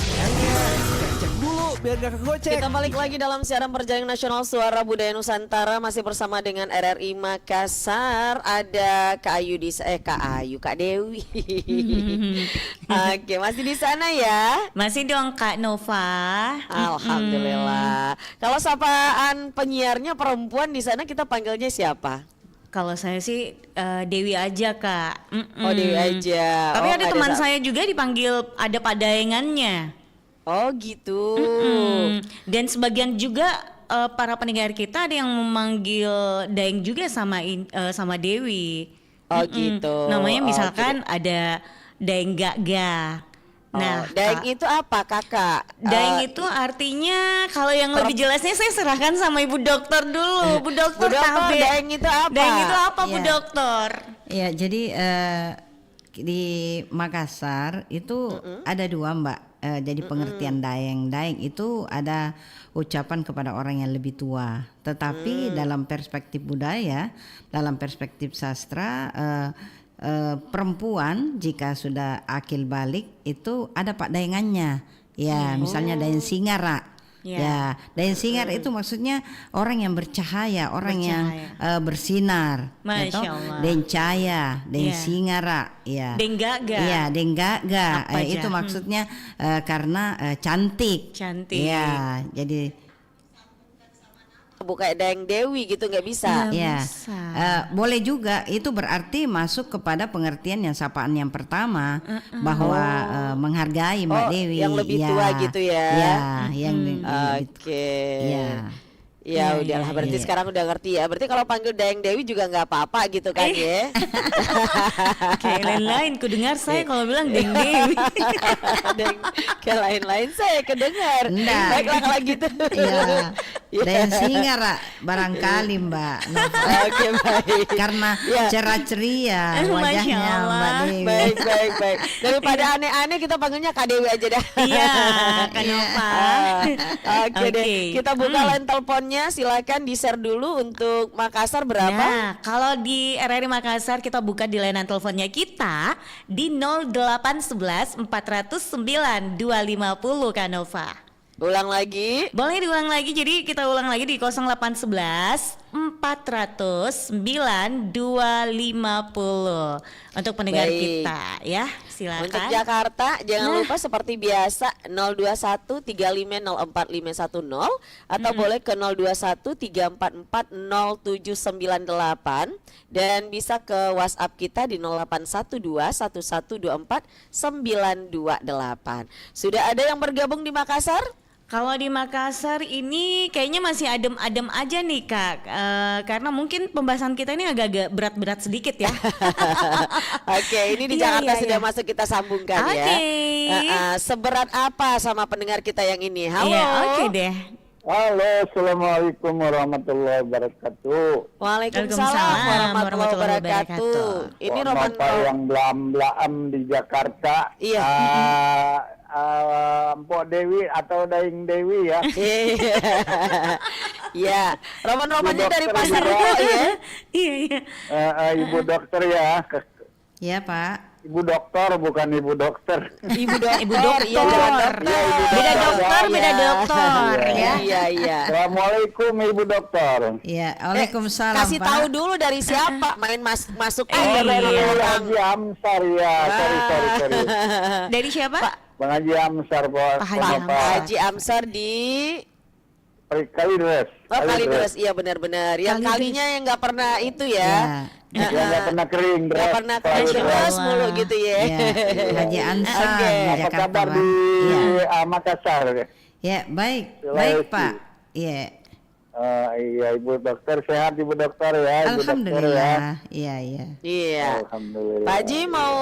cek dulu biar gak kegocek. Kita balik lagi dalam siaran berjaring nasional Suara Budaya Nusantara, masih bersama dengan RRI Makassar. Ada Kak Dewi. Oke, masih di sana ya? Masih dong Kak Nova. Alhamdulillah. Kalau sapaan penyiarnya perempuan di sana kita panggilnya siapa? Kalau saya sih Dewi aja Kak. Oh, Dewi aja. Tapi oh, ada teman saya juga dipanggil ada padaengannya. Oh gitu. Dan sebagian juga para pendengar kita ada yang memanggil Daeng juga sama Dewi. Oh gitu. Namanya misalkan ada Daeng Gaga. Nah, Daeng itu apa kakak? Daeng itu artinya kalau yang lebih jelasnya saya serahkan sama Ibu Dokter dulu. Bu Dokter, Daeng itu apa? Daeng itu apa Bu Dokter? Ya, jadi di Makassar itu ada dua Mbak. Jadi pengertian Daeng itu ada ucapan kepada orang yang lebih tua. Tetapi dalam perspektif budaya, dalam perspektif sastra, perempuan jika sudah akil balik itu ada pak daengannya. Ya, misalnya Daeng Singara. Ya, Daeng Singar itu maksudnya orang yang bercahaya, orang yang bersinar. Masya Allah. Daeng Cahaya, Daeng Singara, ya. Daeng Gaga. Iya, Daeng Gaga. Itu maksudnya karena cantik. Cantik. Ya, jadi bukan Daeng Dewi gitu nggak bisa. Ya, boleh juga. Itu berarti masuk kepada pengertian yang sapaan yang pertama bahwa menghargai Mbak Dewi. Yang lebih tua gitu ya. Ya, yang Oke. Ya. Ya udahlah, berarti sekarang udah ngerti ya. Berarti kalau panggil Daeng Dewi juga nggak apa-apa gitu kan ya. Kayak lain-lain, ku dengar saya kalau bilang Daeng Dewi. Kayak lain-lain saya kedengar. Enggak. Baiklah kalau gitu. Iya. Daeng Singara barangkali Mbak. Oke, baik. Karena cerah ceria wajahnya Mbak Dewi. Baik. Daripada aneh-aneh kita panggilnya Kak Dewi aja dah. Iya, Kak Nova. Oke deh. Kita buka line teleponnya, silakan di-share dulu untuk Makassar berapa? Nah, kalau di RRI Makassar kita buka di layanan teleponnya kita di 0811 409 250 Kak Nova. Ulang lagi. Boleh diulang lagi, jadi kita ulang lagi di 0811 409 250 untuk pendengar kita ya, silakan. Untuk Jakarta jangan lupa seperti biasa 021 3504510 atau boleh ke 021 344 0798 dan bisa ke WhatsApp kita di 0812 1124 928. Sudah ada yang bergabung di Makassar? Kalau di Makassar ini kayaknya masih adem-adem aja nih Kak, karena mungkin pembahasan kita ini agak-agak berat-berat sedikit ya. Oke, ini di Jakarta sudah masuk, kita sambungkan ya. Seberat apa sama pendengar kita yang ini? Halo. Oke deh. Halo, assalamualaikum warahmatullahi wabarakatuh. Waalaikumsalam warahmatullahi wabarakatuh. Ini Roman yang belam-belam di Jakarta. Iya. Mpok Dewi atau Daeng Dewi ya. Iya. Roman-romannya dari Pasar Rebo ya. Iya. Ibu dokter ya. Iya Pak. Ibu dokter bukan ibu dokter. Ibu dokter. Iya, beda dokter ya. Iya. Assalamualaikum Ibu dokter. Iya, waalaikumsalam. Kasih Pak. tahu dulu dari siapa, main masuk Dari Haji Amsar ya. Sorry. Dari siapa? Bang Haji Amsar, Pak. Haji Amsar di Kalideres. Kalideres, iya benar-benar. Yang kalinya yang nggak pernah itu ya. Yang nggak pernah kering, nggak pernah terus mulu gitu ya. Haji Amsar di Apa Jakarta. kabar di Makassar? Ya, baik Pak. Iya. Iya Ibu dokter, sehat Ibu dokter ya. Alhamdulillah. Iya. Iya. Alhamdulillah. Pak Haji mau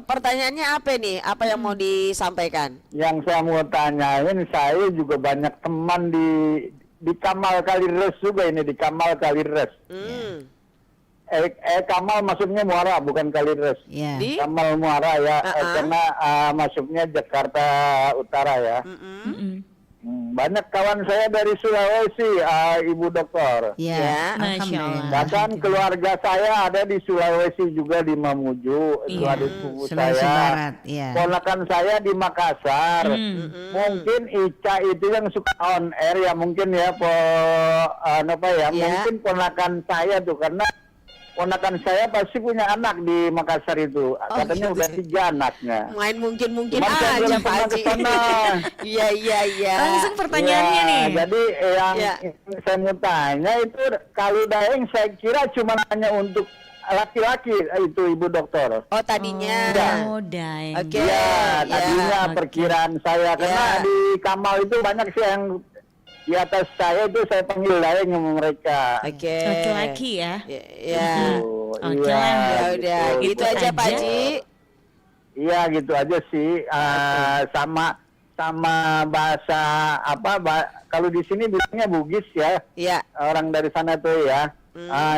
pertanyaannya apa nih? Apa yang mau disampaikan? Yang saya mau tanyain, saya juga banyak teman di Kamal Kalideres juga ini, di Kamal Kalideres. Kamal maksudnya Muara bukan Kalideres. Yeah. Kamal Muara ya, karena masuknya Jakarta Utara ya. Banyak kawan saya dari Sulawesi, Ibu dokter. Ya, alhamdulillah. Bahkan keluarga saya ada di Sulawesi juga, di Mamuju, itu ada sepupu Sulawesi saya. Barat, ya. Ponakan saya di Makassar. Mungkin Ica itu yang suka on air ya, mungkin ya, mungkin ponakan saya tuh, karena ponakan saya pasti punya anak di Makassar itu. Katanya udah 3 anaknya. Main mungkin aja Pak Haji. Iya. Langsung pertanyaannya nih. Jadi yang saya mau tanya itu, kalau Daeng saya kira cuma hanya untuk laki-laki itu Ibu dokter. Oh tadinya. Daeng. Oke. Ya, tadinya perkiraan saya, karena di Kamal itu banyak sih yang di atas saya itu saya panggil Daeng sama mereka. Oke. Laki-laki ya. Iya. Oke lah. Ya udah, gitu aja Pak Haji. Iya, gitu aja sih. Sama bahasa kalau di sini bilangnya Bugis ya. Iya. Orang dari sana tuh ya.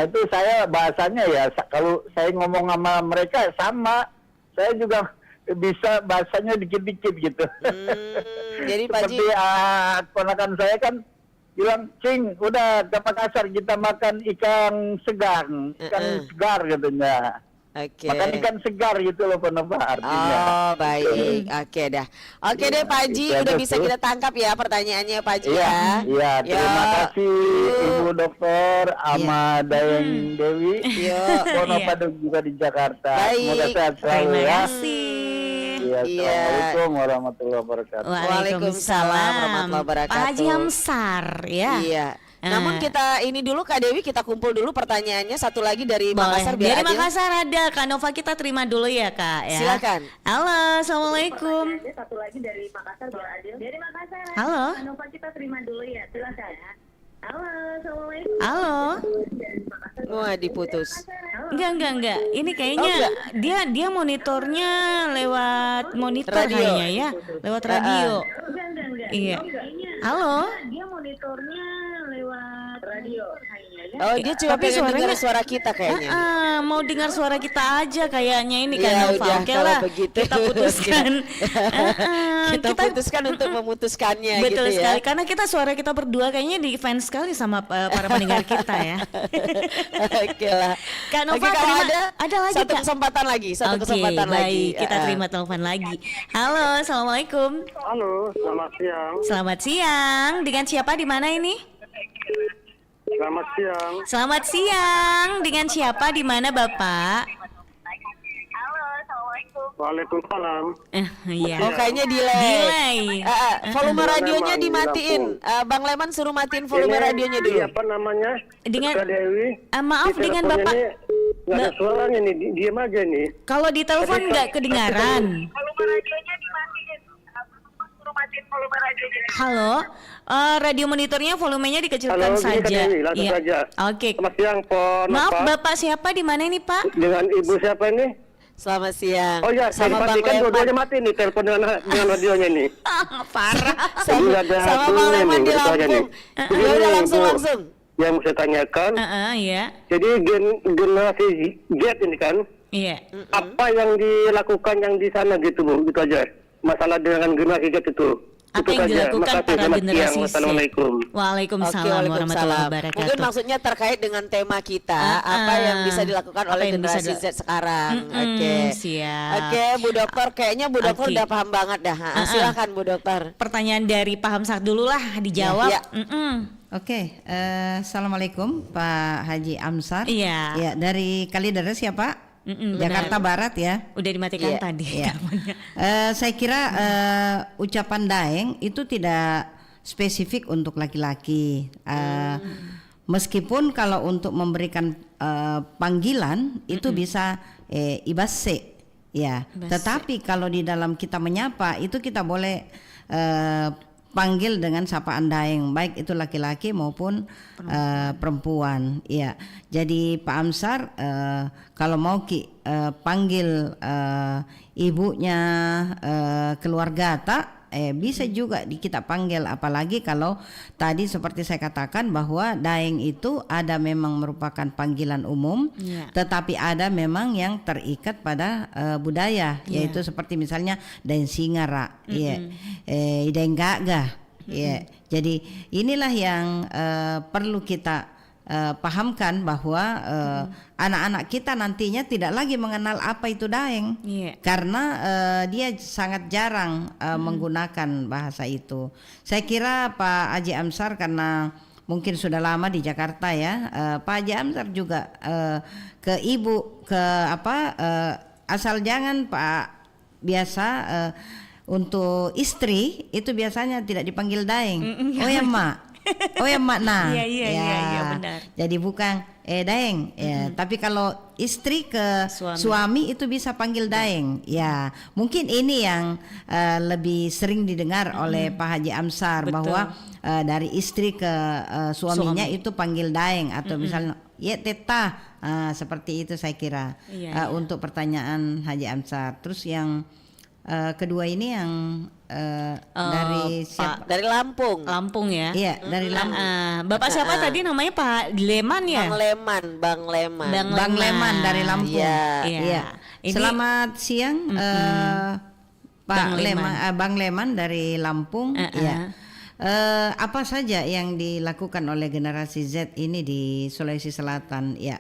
Itu saya bahasanya ya, kalau saya ngomong sama mereka sama saya juga bisa bahasanya dikit-dikit gitu. Jadi Pak Haji, seperti ponakan saya kan bilang, Cing, udah ke Makassar kita makan ikan segar, segar katanya. Oke. Makan ikan segar gitu loh Pak artinya. Oh baik, oke dah. Oke deh Pak Haji, udah bisa kita tangkap ya pertanyaannya Pak Haji ya. Iya, terima kasih Ibu Dokter sama Dayang Dewi. Pono Padung juga di Jakarta. Semoga sehat selalu Terima ya. kasih. Iya, Assalamualaikum warahmatullahi wabarakatuh. Waalaikumsalam warahmatullahi wabarakatuh. Pak Haji Amsar ya. Iya. Namun kita ini dulu Kak Dewi, kita kumpul dulu pertanyaannya satu lagi dari Makassar biar Dari adil. Makassar ada Kak Nova, kita terima dulu ya Kak ya. Silakan. Halo, assalamualaikum. Satu lagi dari Makassar biar adil. Dari Makassar. Halo. Nova kita terima dulu ya. Silakan. Halo, assalamualaikum. Halo. Wah, diputus. Enggak. Ini kayaknya dia monitornya lewat monitor Radio. kayaknya ya, lewat radio. Iya. Halo. Dia monitornya lewat radio kayaknya ya. Oh, dia cuma Tapi pengen dengar suaranya- suara kita kayaknya. Mau dengar suara kita aja kayaknya ini kan Ya Nova. udah, Oke kalau lah, begitu. kita putuskan. Kita putuskan untuk memutuskannya Betul gitu sekali, ya. karena kita suara kita berdua kayaknya di fans sekali sama para pendengar kita ya. Oke lah. Kak Nova, Oke, kalau ada lagi satu Kak? kesempatan lagi, satu Oke, kesempatan baik. lagi. Kita terima telepon lagi. Halo, assalamualaikum. Halo, selamat siang. Selamat siang. Dengan siapa di mana ini? Selamat siang. Selamat siang. Dengan siapa di mana Bapak? Waalaikumsalam. Iya. Oh, kayaknya delay. Volume Bang radionya Leman, dimatiin. Bang Leman suruh matiin volume radionya dulu. Apa namanya? Dengan- Kak Dewi. maaf, Di dengan teleponnya Bapak. ini nggak ada suaranya nih, diam aja nih. Kalau di telepon nggak kedengaran. Halo, radio monitornya volumenya dikecilkan Halo, gini Kak saja. Dewi, langsung Iya. saja. Oke. Selamat siang, Pon. Maaf, apa? Bapak siapa di mana ini, Pak? Dengan Ibu siapa ini? Selamat siang. Oh ya, saya Sama Bang dipastikan Leman. dua-duanya mati nih telepon dengan radionya nih. Parah. Sama Bang Leman di Lampung. Ya udah langsung. Yang mau saya tanyakan, Iya. jadi generasi Z ini kan, Iya. apa yang dilakukan yang di sana gitu Bu, gitu aja. Masalah dengan generasi Z itu. Apa Itu yang saja. dilakukan Makasih, para selamat generasi siang. Z? Wassalamualaikum. Waalaikumsalam warahmatullahi wabarakatuh. Mungkin maksudnya terkait dengan tema kita, apa yang bisa dilakukan Apa oleh yang bisa generasi Z sekarang. Oke. Siap. Oke, Bu Dokter, kayaknya Bu Dokter Oke. udah paham banget dah. Silakan Bu Dokter. Pertanyaan dari Pak Hamsar dulu lah dijawab. Ya. Oke, assalamualaikum Pak Haji Amsar. Iya. Ya, dari Kalideres ya Pak. benar. Jakarta Barat ya. Udah dimatikan tadi. Iya. Saya kira ucapan daeng itu tidak spesifik untuk laki-laki. Meskipun kalau untuk memberikan panggilan itu bisa ibase ya. Tetapi kalau di dalam kita menyapa itu kita boleh panggil dengan sapaan daeng, baik itu laki-laki maupun perempuan. Ya, jadi Pak Amsar kalau mau panggil ibunya keluarga bisa juga kita panggil, apalagi kalau tadi seperti saya katakan bahwa daeng itu ada memang merupakan panggilan umum, tetapi ada memang yang terikat pada budaya, yaitu seperti misalnya daeng singara, daeng gagah, jadi inilah yang perlu kita pahamkan bahwa anak-anak kita nantinya tidak lagi mengenal apa itu daeng, karena dia sangat jarang menggunakan bahasa itu. Saya kira Pak Haji Amsar karena mungkin sudah lama di Jakarta ya, Pak Haji Amsar juga ke ibu asal jangan Pak biasa untuk istri itu biasanya tidak dipanggil daeng. Oh ya Mak. Oh ya Mak, nah. Iya benar. Jadi bukan daeng ya, tapi kalau istri ke suami itu bisa panggil daeng. Ya, mungkin ini yang lebih sering didengar oleh Pak Haji Amsar. Betul. Bahwa dari istri ke suaminya itu panggil daeng atau misalnya ya teta, seperti itu saya kira. Untuk pertanyaan Haji Amsar. Terus yang kedua ini yang dari siapa? Dari Lampung. Lampung ya. Iya, dari Lampung. Bapak siapa tadi namanya Pak Leman ya? Bang Leman. Bang Leman dari Lampung. Iya. Ini, selamat siang Pak Bang Leman dari Lampung. Iya. Apa saja yang dilakukan oleh generasi Z ini di Sulawesi Selatan? Ya.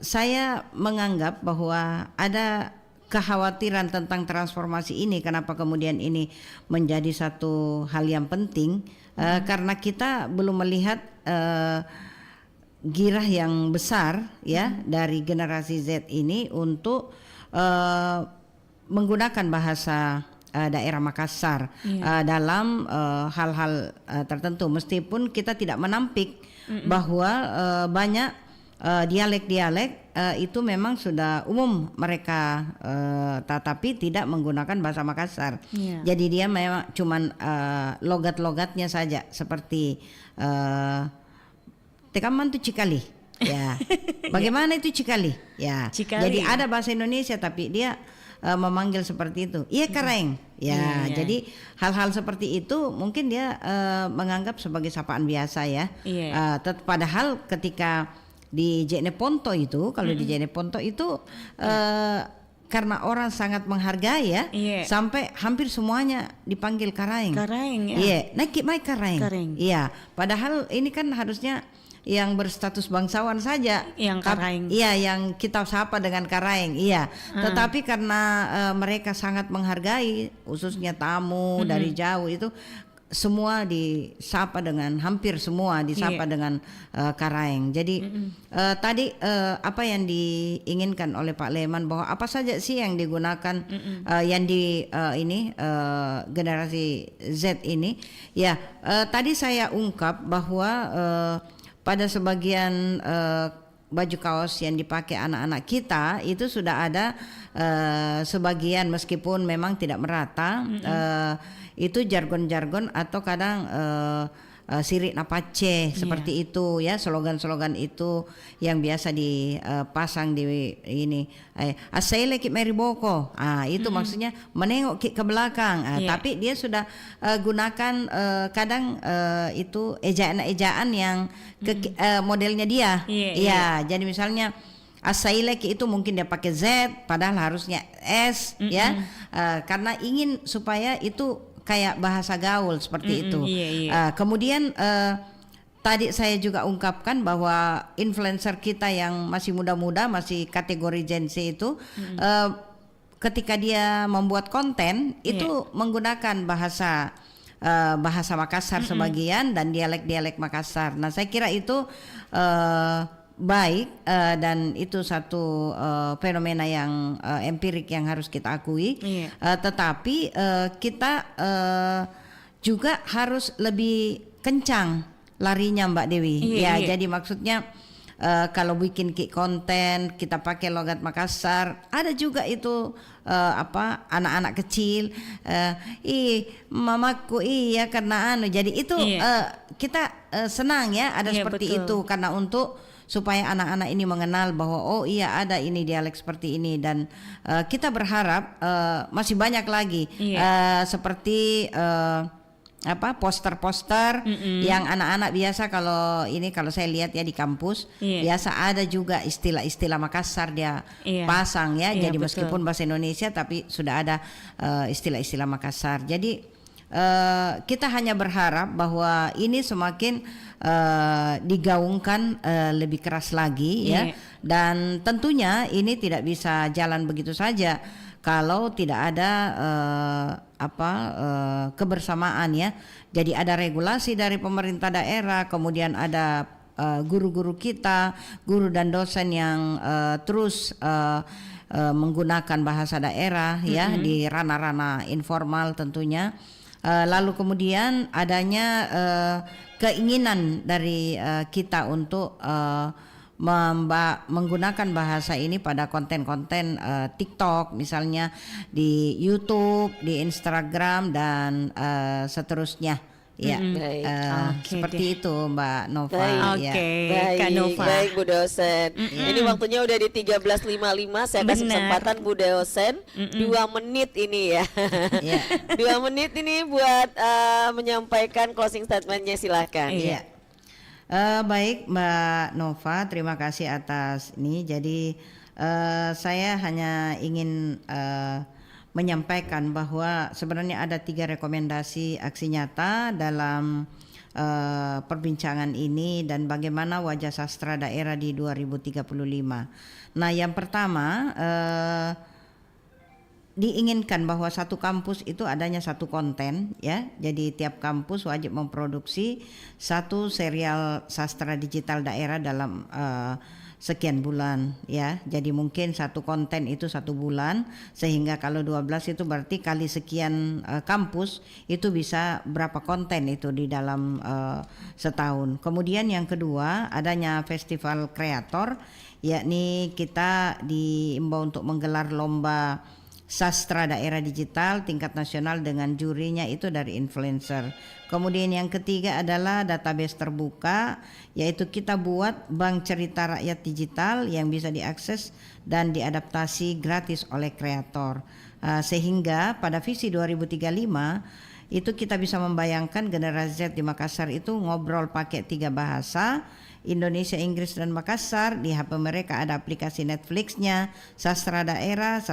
Saya menganggap bahwa ada kekhawatiran tentang transformasi ini. Kenapa kemudian ini menjadi satu hal yang penting? Karena kita belum melihat girah yang besar ya dari generasi Z ini untuk menggunakan bahasa daerah Makassar dalam hal-hal tertentu. Meskipun kita tidak menampik bahwa banyak dialek-dialek itu memang sudah umum mereka, tetapi tidak menggunakan bahasa Makassar. Jadi dia memang cuman logat-logatnya saja seperti tekaman tuh cikali. Ya. Bagaimana itu cikali? Ya. Cikali. Jadi ada bahasa Indonesia tapi dia memanggil seperti itu. Iya kareng. Ya, jadi hal-hal seperti itu mungkin dia menganggap sebagai sapaan biasa ya. Padahal ketika di Jeneponto itu, kalau di Jeneponto itu karena orang sangat menghargai ya, sampai hampir semuanya dipanggil kareng. Kareng ya. Iya, naik mai kareng. Iya, padahal ini kan harusnya yang berstatus bangsawan saja yang kareng. Iya, yang kita sapa dengan kareng. Iya. Tetapi karena mereka sangat menghargai khususnya tamu dari jauh itu semua disapa dengan hampir semua disapa dengan kareng. Jadi tadi apa yang diinginkan oleh Pak Leman bahwa apa saja sih yang digunakan yang di ini generasi Z ini ya, tadi saya ungkap bahwa pada sebagian baju kaos yang dipakai anak-anak kita itu sudah ada sebagian meskipun memang tidak merata itu jargon-jargon atau kadang sirik napace seperti itu ya, slogan-slogan itu yang biasa dipasang di ini asaile ki meriboko, itu maksudnya menengok ke belakang, tapi dia sudah gunakan kadang itu ejaan-ejaan yang modelnya dia. Jadi misalnya asailek itu mungkin dia pakai Z padahal harusnya S ya, karena ingin supaya itu kayak bahasa gaul seperti itu. Kemudian tadi saya juga ungkapkan bahwa influencer kita yang masih muda-muda, masih kategori Gen Z itu ketika dia membuat konten itu menggunakan bahasa Makassar sebagian dan dialek-dialek Makassar. Nah, saya kira itu baik dan itu satu fenomena yang empirik yang harus kita akui. Tetapi kita juga harus lebih kencang larinya Mbak Dewi. Jadi maksudnya kalau bikin konten kita pakai logat Makassar, ada juga itu anak-anak kecil mamaku iya karena jadi itu kita senang ya ada seperti itu karena untuk supaya anak-anak ini mengenal bahwa oh iya ada ini dialek seperti ini, dan kita berharap masih banyak lagi seperti poster-poster yang anak-anak biasa kalau saya lihat ya di kampus biasa ada juga istilah-istilah Makassar dia pasang ya, jadi meskipun bahasa Indonesia tapi sudah ada istilah-istilah Makassar. Jadi kita hanya berharap bahwa ini semakin digaungkan lebih keras lagi ya, dan tentunya ini tidak bisa jalan begitu saja kalau tidak ada kebersamaan ya. Jadi ada regulasi dari pemerintah daerah, kemudian ada guru-guru kita, guru dan dosen yang terus menggunakan bahasa daerah ya di ranah-ranah informal tentunya. Lalu kemudian adanya keinginan dari kita untuk menggunakan bahasa ini pada konten-konten TikTok misalnya, di YouTube, di Instagram dan seterusnya Ya, Baik. seperti itu Mbak Nova. Baik, ya. Kak Nova. Baik Bu dosen. Ini waktunya udah di 13.55. Saya kasih Benar. kesempatan Bu dosen 2 menit ini ya. 2 menit ini buat menyampaikan closing statementnya, silahkan. Iya. Baik Mbak Nova, terima kasih atas ini. Jadi saya hanya ingin menyampaikan bahwa sebenarnya ada 3 rekomendasi aksi nyata dalam perbincangan ini dan bagaimana wajah sastra daerah di 2035. Nah, yang pertama diinginkan bahwa satu kampus itu adanya satu konten ya. Jadi tiap kampus wajib memproduksi satu serial sastra digital daerah dalam sekian bulan ya. Jadi mungkin satu konten itu 1 bulan, sehingga kalau 12 itu berarti kali sekian kampus itu bisa berapa konten itu di dalam setahun. Kemudian yang kedua adanya festival kreator, yakni kita diimbau untuk menggelar lomba sastra daerah digital tingkat nasional dengan jurinya itu dari influencer. Kemudian yang ketiga adalah database terbuka, yaitu kita buat bank cerita rakyat digital yang bisa diakses dan diadaptasi gratis oleh kreator. Sehingga pada visi 2035 itu kita bisa membayangkan generasi Z di Makassar itu ngobrol pakai 3 bahasa, Indonesia, Inggris, dan Makassar. Di HP mereka ada aplikasi Netflix-nya, sastra daerah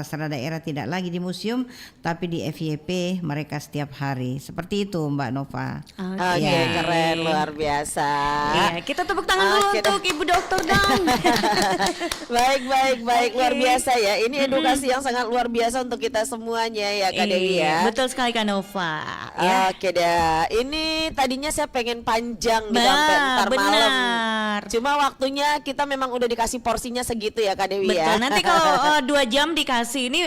tidak lagi di museum tapi di FYP mereka setiap hari. Seperti itu Mbak Nova. Oke, keren, luar biasa. Iya, kita tepuk tangan dulu untuk Ibu Dokter dong. Baik, luar biasa ya. Ini edukasi yang sangat luar biasa untuk kita semuanya ya Kak Dewi ya. Betul sekali Kak Nova. Ya. Oke dah. Ini tadinya saya pengen panjang gitu sampai ntar malam. Cuma waktunya kita memang udah dikasih porsinya segitu ya Kak Dewi ya. Betul. Nanti kalau 2 jam dikasih ini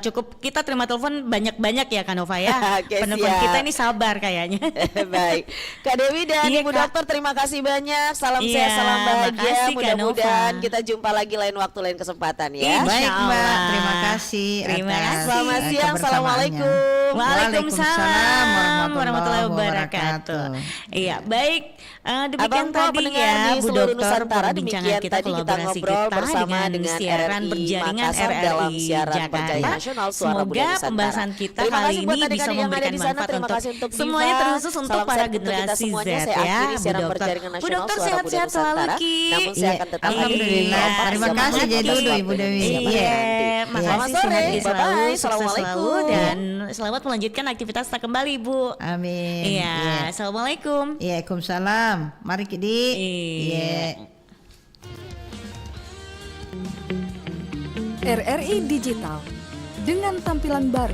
cukup kita terima telepon banyak-banyak ya Kak Nova ya. Oke, Penelpon siap. kita ini sabar kayaknya. Baik, Kak Dewi dan Iya, Ibu Kak. Dokter terima kasih banyak. Salam Iya, sehat, salam bahagia. makasih, Kak Mudah-mudahan Nova. kita jumpa lagi lain waktu, lain kesempatan ya. Baik Mbak, terima kasih atas Selamat siang, kebersamaannya. assalamualaikum. Waalaikumsalam warahmatullahi wabarakatuh. Iya, baik. Demikian Abang Po, tadi pendengar ya di Bu seluruh Dokter Nusantara, perbincangan demikian kita, tadi kita kolaborasi ngobrol kita bersama dengan siaran RRI berjaringan Makassar RRI dalam siaran Jakarta. berjaringan nasional Suara Budaya Semoga Nusantara. pembahasan kita Terima kali kasih buat ini bisa adik-adik yang ada memberikan di sana. manfaat Terima untuk kasih untuk semuanya, Diva. terkhusus untuk Salam para sehat untuk kita generasi Z semuanya. Saya ya akhiri Bu siaran Dokter. berjaringan Bu nasional Dokter Suara Budaya sehat-sehat selalu Nusantara. Ki. Namun saya akan tetap Alhamdulillah. Terima kasih Jedu Ibu Dewi. Iya, Selamat makasih sore. sehat selalu, Bye-bye. sukses selalu Assalamualaikum. dan selamat melanjutkan aktivitas tak kembali Bu. Amin. Iya, assalamualaikum. Waalaikumsalam. Mari Kidi. Iya. RRI Digital dengan tampilan baru